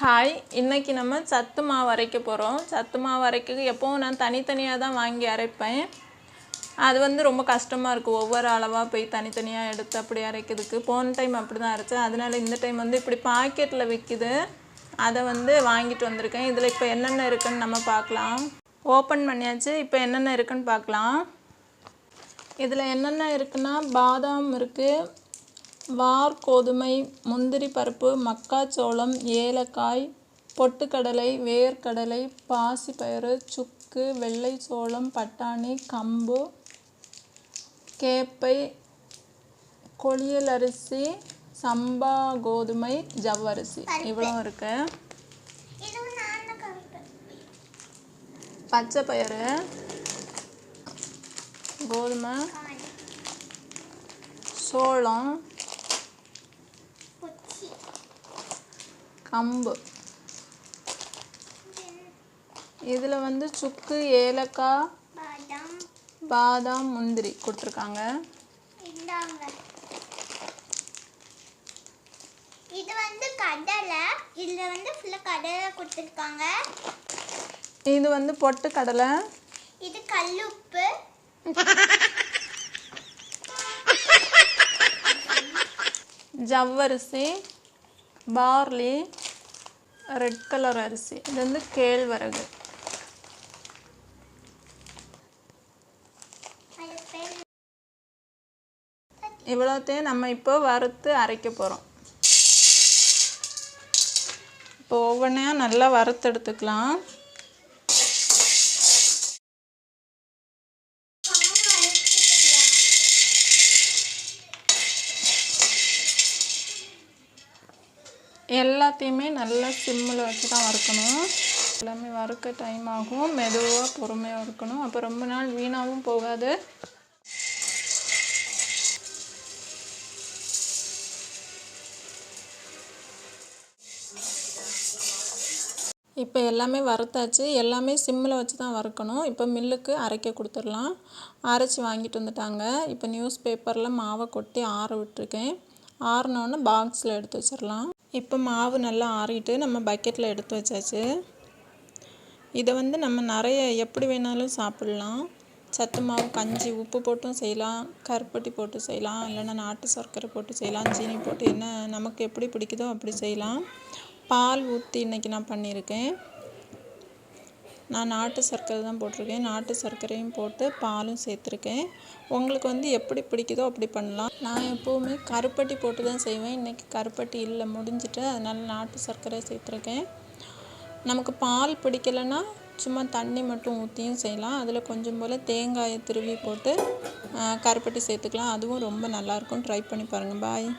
Hi, இன்னைக்கு நம்ம சத்து மாவு அரைக்க போகிறோம். சத்து மாவு அரைக்க எப்போவும் நான் தனித்தனியாக தான் வாங்கி அரைப்பேன். அது ரொம்ப கஷ்டமாக இருக்குது. ஒவ்வொரு அளவாக போய் தனித்தனியாக எடுத்து அப்படி அரைக்கிறதுக்கு. போன டைம் அப்படி தான் அரைச்சேன். அதனால் இந்த டைம் இப்படி பாக்கெட்டில் விற்கிது, அதை வாங்கிட்டு வந்திருக்கேன். இதில் இப்போ என்னென்ன இருக்குதுன்னு நம்ம பார்க்கலாம். ஓப்பன் பண்ணியாச்சு. இப்போ என்னென்ன இருக்குதுன்னு பார்க்கலாம். இதில் என்னென்ன இருக்குன்னா, பாதாம் இருக்குது, வார் கோதுமை, முந்திரி பருப்பு, மக்காச்சோளம், ஏலக்காய், பொட்டுக்கடலை, வேர்க்கடலை, பாசிப்பயிறு, சுக்கு, வெள்ளை சோளம், பட்டாணி, கம்பு, கேப்பை, கொளியல் அரிசி, சம்பா கோதுமை, ஜவ்வரிசி, இவ்வளோ இருக்கு. பச்சை பயிறு, கோதுமை, சோளம், கம்பு. இதில் சுக்கு, ஏலக்காய், பாதாம், முந்திரி கொடுத்துருக்காங்க. இது கடலை, இதில் ஃபுல்லாக கடலை கொடுத்துருக்காங்க. இது பொட்டுக்கடலை, இது கல்லுப்பு, ஜவ்வரிசி, பார்லி, ரெட் கலர் அரிசி, இது கேழ்வரகு. இவ்வளோத்தையும் நம்ம இப்போ வறுத்து அரைக்க போகிறோம். இப்போ ஒவ்வொன்றையும் நல்லா வறுத்து எடுத்துக்கலாம். எல்லாத்தையுமே நல்லா சிம்மில் வச்சு தான் வறுக்கணும். எல்லாமே வறுக்க டைம் ஆகும். மெதுவாக பொறுமையாக வறுக்கணும். அப்போ ரொம்ப நாள் வீணாகவும் போகாது. இப்போ எல்லாமே வறுத்தாச்சு. எல்லாமே சிம்மில் வச்சு தான் வறுக்கணும். இப்போ மில்லுக்கு அரைக்க கொடுத்துடலாம். அரைச்சி வாங்கிட்டு வந்துட்டாங்க. இப்போ நியூஸ் பேப்பரில் மாவை கொட்டி ஆற விட்டுருக்கேன். ஆறினோன்னு பாக்ஸில் எடுத்து வச்சிடலாம். இப்போ மாவு நல்லா ஆறிட்டு நம்ம பக்கெட்டில் எடுத்து வச்சாச்சு. இதை நம்ம நிறைய எப்படி வேணாலும் சாப்பிட்லாம். சத்து மாவு கஞ்சி உப்பு போட்டும் செய்யலாம், கருப்பட்டி போட்டு செய்யலாம், இல்லைன்னா நாட்டு சர்க்கரை போட்டு செய்யலாம், சீனி போட்டு, என்ன நமக்கு எப்படி பிடிக்குதோ அப்படி செய்யலாம். பால் ஊற்றி இன்றைக்கி நான் பண்ணியிருக்கேன். நான் நாட்டு சர்க்கரை தான் போட்டிருக்கேன். நாட்டு சர்க்கரையும் போட்டு பாலும் சேர்த்துருக்கேன். உங்களுக்கு எப்படி பிடிக்குதோ அப்படி பண்ணலாம். நான் எப்போவுமே கருப்பட்டி போட்டு தான் செய்வேன். இன்றைக்கி கருப்பட்டி இல்லை, முடிஞ்சிட்டு, அதனால் நாட்டு சர்க்கரை சேர்த்துருக்கேன். நமக்கு பால் பிடிக்கலைன்னா சும்மா தண்ணி மட்டும் ஊற்றியும் செய்யலாம். அதில் கொஞ்சம் போல் தேங்காயை திருவி போட்டு கருப்பட்டி சேர்த்துக்கலாம். அதுவும் ரொம்ப நல்லாயிருக்கும். ட்ரை பண்ணி பாருங்கள். பாய்.